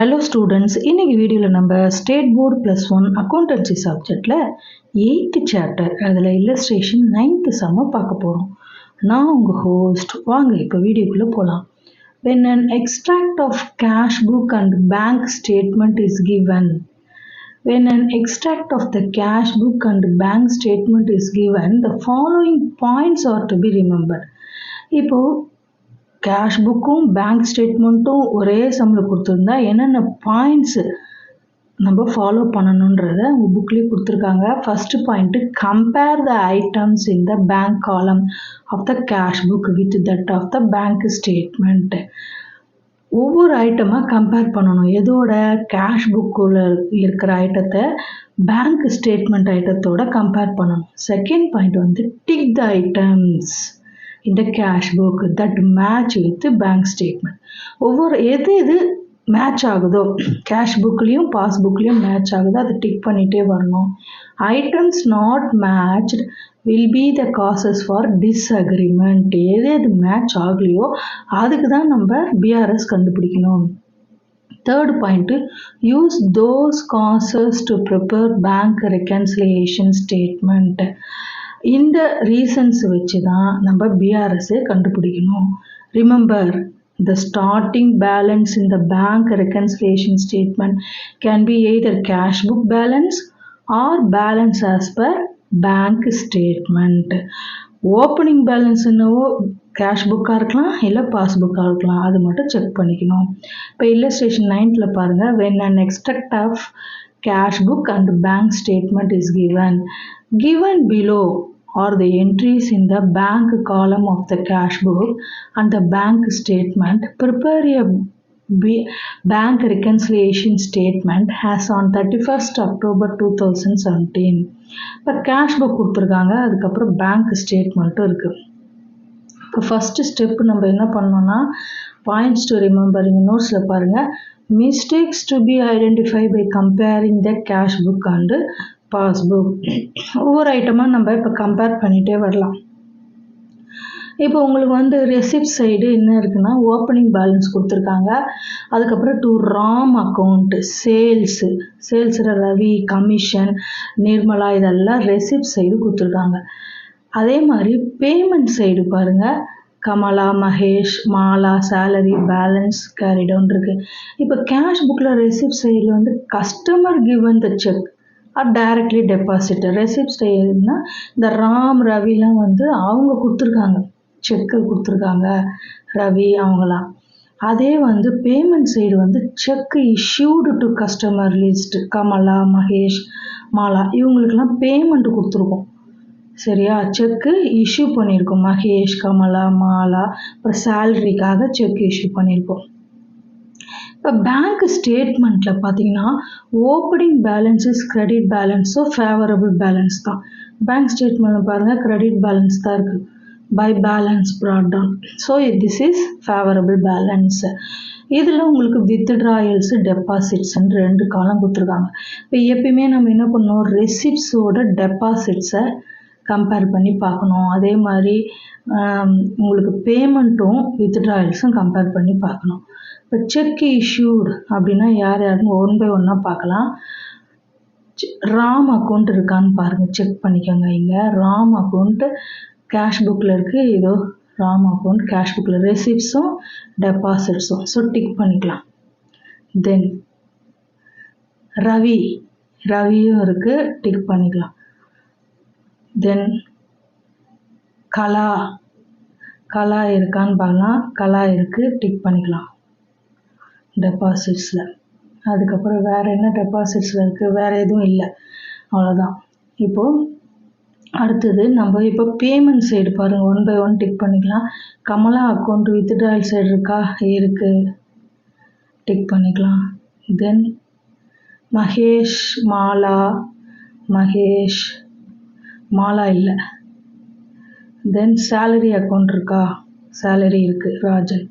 Hello students, இன்னைக்கு வீடியோவில் நம்ம ஸ்டேட் போர்டு +1 அக்கௌண்டன்சி சப்ஜெக்டில் 8th சாப்டர் அதில் இல்லஸ்ட்ரேஷன் 9th சம்ம பார்க்க போகிறோம். நான் உங்கள் ஹோஸ்ட். வாங்க இப்போ வீடியோக்குள்ளே போகலாம். When an extract of cash book and bank statement is given. When an extract of the cash book and bank statement is given, the following points are to be remembered. இப்போ cash புக்கும் bank ஸ்டேட்மெண்ட்டும் ஒரே சம்மில் கொடுத்துருந்தா என்னென்ன points நம்ம follow பண்ணணுன்றத உங்கள் புக்லேயே கொடுத்துருக்காங்க. First point, compare the items in the bank column of the cash book with that of the bank statement. ஒவ்வொரு ஐட்டமாக கம்பேர் பண்ணணும். எதோட? கேஷ் புக்கில் இருக்கிற ஐட்டத்தை பேங்க் ஸ்டேட்மெண்ட் ஐட்டத்தோட கம்பேர் பண்ணணும். செகண்ட் பாயிண்ட் வந்து, டிக் த ஐட்டம்ஸ் இந்த cash book that match with bank statement. ஒவ்வொரு எது மேட்ச் ஆகுதோ, கேஷ் புக்லேயும் பாஸ்புக்லேயும் மேட்ச் ஆகுதோ அதை டிக் பண்ணிகிட்டே வரணும். Items not matched will be the causes for disagreement. எது மேட்ச் ஆகலையோ அதுக்கு தான் நம்ம பிஆர்எஸ் கண்டுபிடிக்கணும். Third point, use those causes to prepare bank reconciliation statement. இந்த ரீசன்ஸ் வச்சு தான் நம்ம பிஆர்எஸ்ஸை கண்டுபிடிக்கணும். Remember, the starting balance in the bank reconciliation statement can be either cash book balance or balance as per bank statement. Opening balance என்னவோ cash புக்காக இருக்கலாம், இல்லை பாஸ்புக்காக இருக்கலாம். அது மட்டும் செக் பண்ணிக்கணும். இப்போ இல்லஸ்ட்ரேஷன் 9th பாருங்கள். when an extract of cash book and bank statement is given below are the entries in the bank column of the cash book and the bank statement. Prepare a bank reconciliation statement as on 31st October 2017. இப்போ cash book கொடுத்துருக்காங்க, அதுக்கப்புறம் bank ஸ்டேட்மெண்ட்டும் இருக்குது. இப்போ first step நம்ம என்ன பண்ணோன்னா, points to remember இங்கே நோட்ஸில் பாருங்கள். Mistakes to be identify by comparing the cash book and passbook. ஒவ்வொரு ஐட்டமாக நம்ம இப்போ கம்பேர் பண்ணிகிட்டே வரலாம். இப்போ உங்களுக்கு வந்து ரெசிப்ட் சைடு என்ன இருக்குன்னா, ஓப்பனிங் பேலன்ஸ் கொடுத்துருக்காங்க. அதுக்கப்புறம் டு ராம் அக்கௌண்ட்டு, சேல்ஸில் ரவி, கமிஷன், நிர்மலா, இதெல்லாம் ரெசிப்ட் சைடு கொடுத்துருக்காங்க. அதே மாதிரி பேமெண்ட் சைடு பாருங்கள். Kamala, Mahesh, Mala, salary, balance, carried down இருக்குது. இப்போ கேஷ் புக்கில் ரெசிப்ட் சைடில் வந்து customer given the cheque or directly deposit. ரெசிப்ட் சைடுனா இந்த ராம், ரவிலாம் வந்து அவங்க கொடுத்துருக்காங்க, செக்கு கொடுத்துருக்காங்க, ரவி அவங்களாம். அதே வந்து பேமெண்ட் சைடு வந்து check issued to customer list, Kamala, Mahesh, Mala இவங்களுக்கெல்லாம் பேமெண்ட் கொடுத்துருக்கோம். சரியா? செக்கு இஷ்யூ பண்ணியிருக்கோம். மகேஷ், கமலா, மாலா, அப்புறம் சேலரிக்காக செக் இஷ்யூ பண்ணியிருக்கோம். இப்போ பேங்க் ஸ்டேட்மெண்ட்டில் பார்த்தீங்கன்னா opening balances credit balance, so favourable balance தான். பேங்க் ஸ்டேட்மெண்ட்டில் பாருங்கள் கிரெடிட் பேலன்ஸ் தான் இருக்குது, by balance brought down, so this is favourable balance. இதில் உங்களுக்கு வித்ட்ராயல்ஸு, டெபாசிட்ஸ்ன்னு 2 காலம் கொடுத்துருக்காங்க. இப்போ எப்பயுமே நம்ம என்ன பண்ணணும், ரெசிப்ட்ஸோட டெபாசிட்ஸை கம்பேர் பண்ணி பார்க்கணும். அதே மாதிரி உங்களுக்கு பேமெண்ட்டும் வித்ட்ராயல்ஸும் கம்பேர் பண்ணி பார்க்கணும். இப்போ செக் இஷ்யூடு அப்படின்னா யாருன்னு ஒன் பை ஒன்னாக பார்க்கலாம். ராம் அக்கௌண்ட் இருக்கான்னு பாருங்கள், செக் பண்ணிக்கோங்க. இங்கே ராம் அக்கௌண்ட்டு கேஷ் புக்கில் இருக்குது. இதோ ராம் அக்கௌண்ட் கேஷ் புக்கில் ரெசிப்ட்ஸும் டெபாசிட்ஸும், ஸோ டிக் பண்ணிக்கலாம். தென் ரவியும் இருக்குது, டிக் பண்ணிக்கலாம். தென் கலா இருக்கான்னு பார்க்கலாம். கலா இருக்குது, டிக் பண்ணிக்கலாம் டெபாசிட்ஸில். அதுக்கப்புறம் வேறு என்ன டெபாசிட்ஸில் இருக்குது? வேறு எதுவும் இல்லை, அவ்வளோதான். இப்போது அடுத்தது நம்ம இப்போ பேமெண்ட் சைடு பாருங்கள், ஒன் பை ஒன் டிக் பண்ணிக்கலாம். கமலா அக்கௌண்ட் வித்ட்ராயல் சைடு இருக்கா? இருக்குது, டிக் பண்ணிக்கலாம். தென் மகேஷ், மாலா இல்லை. தென் சேலரி அக்கௌண்ட் இருக்கா? சேலரி இருக்குது, ராஜன்,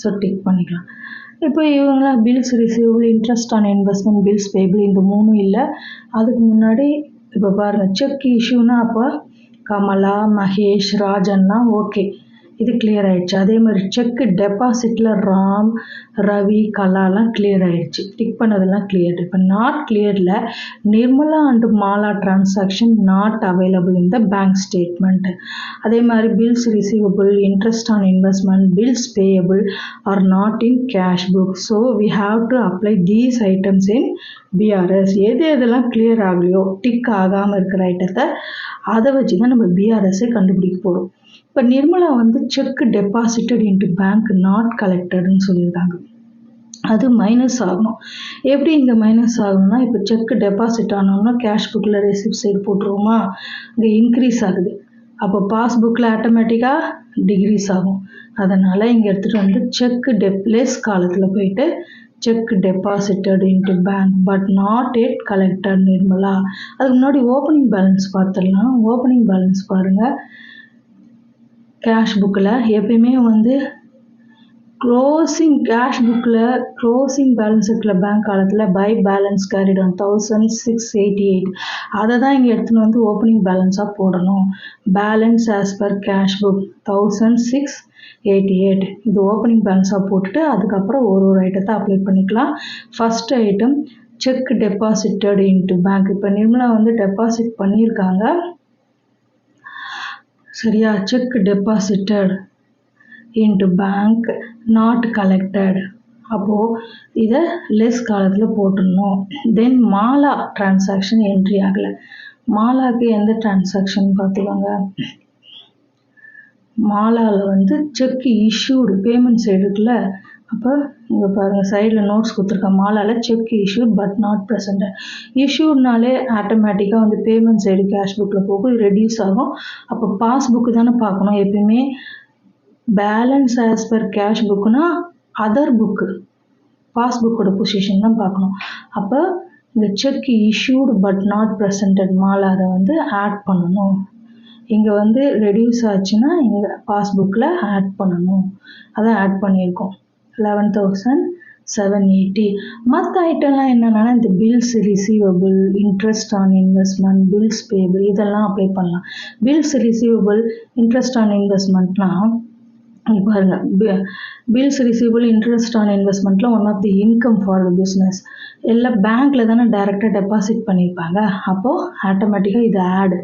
ஸோ டிக் பண்ணிக்கலாம். இப்போ இவங்க bills receivable, interest on investment, bills payable, இந்த 3 இல்லை. அதுக்கு முன்னாடி இப்போ பாருங்கள் செக் இஷ்யூனா அப்போ கமலா, மகேஷ், ராஜன்லாம் ஓகே. இது கிளியர் ஆயிடுச்சு. அதே மாதிரி செக் டெபாசிட்டில் ராம், ரவி, கலாலாம் கிளியர் ஆயிடுச்சு. டிக் பண்ணதெல்லாம் கிளியர். இப்போ நாட் கிளியரில் Nirmala and Mala transaction not available in the bank statement. அதே மாதிரி bills receivable, interest on investment, bills payable are not in cash book. So we have to apply these items in BRS. எதெல்லாம் clear ஆகலையோ, tick ஆகாமல் இருக்கிற ஐட்டத்தை அதை வச்சு தான் நம்ம பிஆர்எஸ்ஸை கண்டுபிடிக்க போகிறோம். இப்போ நிர்மலா வந்து cheque deposited into bank not கலெக்டட்னு சொல்லியிருக்காங்க. அது மைனஸ் ஆகணும். எப்படி இங்கே மைனஸ் ஆகணும்னா, இப்போ செக் டெபாசிட் ஆனோம்னா கேஷ் புக்கில் ரெசிப்ட் சைடு போட்டுருவோமா, இங்கே இன்க்ரீஸ் ஆகுது. அப்போ பாஸ்புக்கில் ஆட்டோமேட்டிக்காக டிக்ரீஸ் ஆகும். அதனால் இங்கே எடுத்துகிட்டு வந்து செக் லெஸ் காலத்தில் போயிட்டு check deposited into bank but not yet collected Nirmala. அதுக்கு முன்னாடி ஓப்பனிங் பேலன்ஸ் பார்த்துடலாம். ஓப்பனிங் பேலன்ஸ் பாருங்கள். கேஷ் புக்கில் எப்பயுமே வந்து கேஷ் புக்கில் க்ளோசிங் பேலன்ஸ் இருக்கிற பேங்க் காலத்தில் பை பேலன்ஸ் கேரிட் ஆன் 1688. அதை தான் இங்கே எடுத்துன்னு வந்து ஓப்பனிங் பேலன்ஸாக போடணும். Balance as per cash book 1688. இது ஓப்பனிங் பேலன்ஸாக போட்டுட்டு அதுக்கப்புறம் ஒரு ஐட்டத்தை அப்ளை பண்ணிக்கலாம். First item check deposited into bank. இப்போ நிர்மலா வந்து டெபாசிட் பண்ணியிருக்காங்க சரியா. Check deposited into bank not collected. அப்போது இதை லெஸ் காலத்தில் போட்டுடணும். தென் மாலா டிரான்சாக்ஷன் என்ட்ரி ஆகலை. மாலாவுக்கு எந்த டிரான்சாக்ஷன் பார்த்துக்கோங்க. மாலாவில் வந்து செக் இஷ்யூடு பேமெண்ட் சைடு இருக்குல்ல. அப்போ இங்கே பாருங்கள் சைடில் நோட்ஸ் கொடுத்துருக்கேன். மாலாவில் cheque issued but not present. இஷ்யூட்னாலே ஆட்டோமேட்டிக்காக வந்து பேமெண்ட் சைடு கேஷ் புக்கில் போகும், ரெடியூஸ் ஆகும். அப்போ பாஸ்புக்கு தானே பார்க்கணும் எப்பயுமே. பேலன்ஸ் ஆஸ் பர் கேஷ் புக்குனா அதர் புக்கு, பாஸ்புக்கோட பொசிஷன் தான் பார்க்கணும். அப்போ இந்த cheque issued but not presented Mala அதை வந்து ஆட் பண்ணணும். இங்கே வந்து ரெடியூஸ் ஆச்சுன்னா இங்கே பாஸ்புக்கில் ஆட் பண்ணணும். அதான் ஆட் பண்ணியிருக்கோம் 11,780. மற்ற ஐட்டம்லாம் என்னென்னா இந்த bills receivable, interest on investment, bills payable இதெல்லாம் அப்ளை பண்ணலாம். பில்ஸ் ரிசீவபிள், இன்ட்ரெஸ்ட் ஆன் இன்வெஸ்ட்மெண்ட்லாம் பாருங்கள். பில்ஸ் ரிசீவபிள், இன்ட்ரெஸ்ட் ஆன் இன்வெஸ்ட்மெண்ட்டில் one of the income for the business. எல்லாம் பேங்க்கில் தானே டைரெக்டாக டெபாசிட் பண்ணியிருப்பாங்க. அப்போது ஆட்டோமேட்டிக்காக இது ஆடு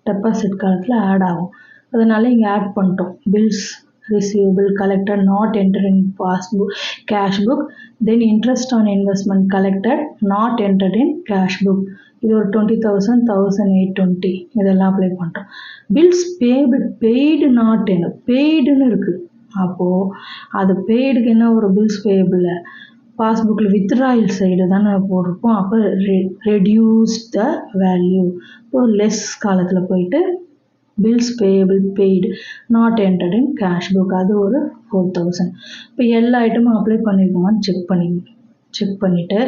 டெபாசிட் காலத்தில் ஆட் ஆகும். அதனால இங்கே ஆட் பண்ணிட்டோம். Bills receivable collected not enter in passbook cash book. Then interest on investment collected not enter in cash book. இது ஒரு 20,000, 1,820 இதெல்லாம் அப்ளை பண்ணுறோம். பில்ஸ் பெய்டு நாட் என்ன பெய்டுன்னு இருக்குது. அப்போது அது பெய்டுக்கு என்ன ஒரு பில்ஸ் பேபிள் பாஸ்புக்கில் வித்ட்ராயல் சைடு தானே போட்டிருப்போம். அப்போ ரெடியூஸ் த வேல்யூ. இப்போ லெஸ் காலத்தில் போயிட்டு bills payable paid not entered in cash book அது ஒரு 4,000. இப்போ எல்லா ஐட்டமும் அப்ளை பண்ணியிருக்கோமான்னு செக் பண்ணிவிட்டு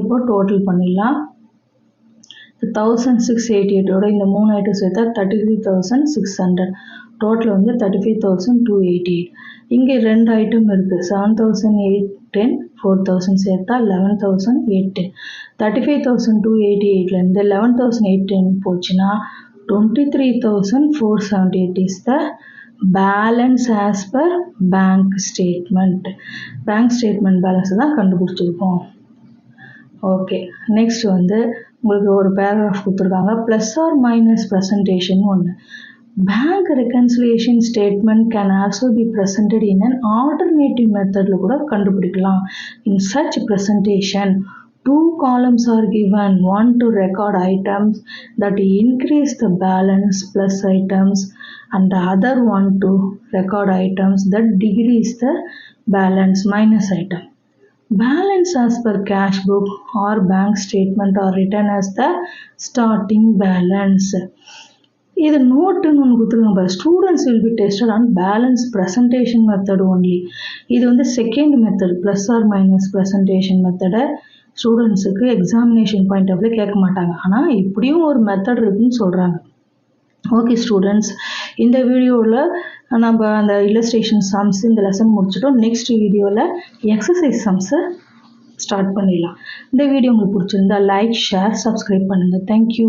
இப்போ டோட்டல் பண்ணிடலாம். 1,688ஓட இந்த 3 ஐட்டம் சேர்த்தா 33,600. டோட்டல் வந்து 35,288. இங்கே 2 ஐட்டம் இருக்குது. 7,810, 4,000 சேர்த்தா 11,810. 35,288 இந்த 11,810 போச்சுன்னா 23,478 is the balance as per bank statement. Bank statement balance தான் கண்டுபிடிச்சிருக்கோம். ஓகே, நெக்ஸ்ட் வந்து உங்களுக்கு ஒரு பேராகிராஃப் கொடுத்துருக்காங்க. ப்ளஸ் ஆர் மைனஸ் ப்ரெசன்டேஷன் ஒன்று. Bank reconciliation statement can also be presented in an alternative மெத்தடில் கூட கண்டுபிடிக்கலாம். In such presentation 2 columns are given, one to record items that increase the balance plus items and the other one to record items that decrease the balance minus item. Balance as per cash book or bank statement are written as the starting balance. இது நோட்டுன்னு ஒன்று கொடுத்துருக்காங்க. Students will be tested on balance presentation method only. இது வந்து second method plus or minus presentation மெத்தடை ஸ்டூடெண்ட்ஸுக்கு examination point of view கேட்க மாட்டாங்க. ஆனால் இப்படியும் ஒரு மெத்தட் இருக்குன்னு சொல்கிறாங்க. ஓகே ஸ்டூடெண்ட்ஸ், இந்த வீடியோவில் நம்ம அந்த இல்லஸ்ட்ரேஷன் சம்ஸ் இந்த லெசன் முடிச்சிட்டோம். நெக்ஸ்ட் வீடியோவில் எக்ஸசைஸ் சம்ஸை ஸ்டார்ட் பண்ணிடலாம். இந்த வீடியோ உங்களுக்கு பிடிச்சிருந்தா லைக், ஷேர், சப்ஸ்கிரைப் பண்ணுங்கள். தேங்க்யூ.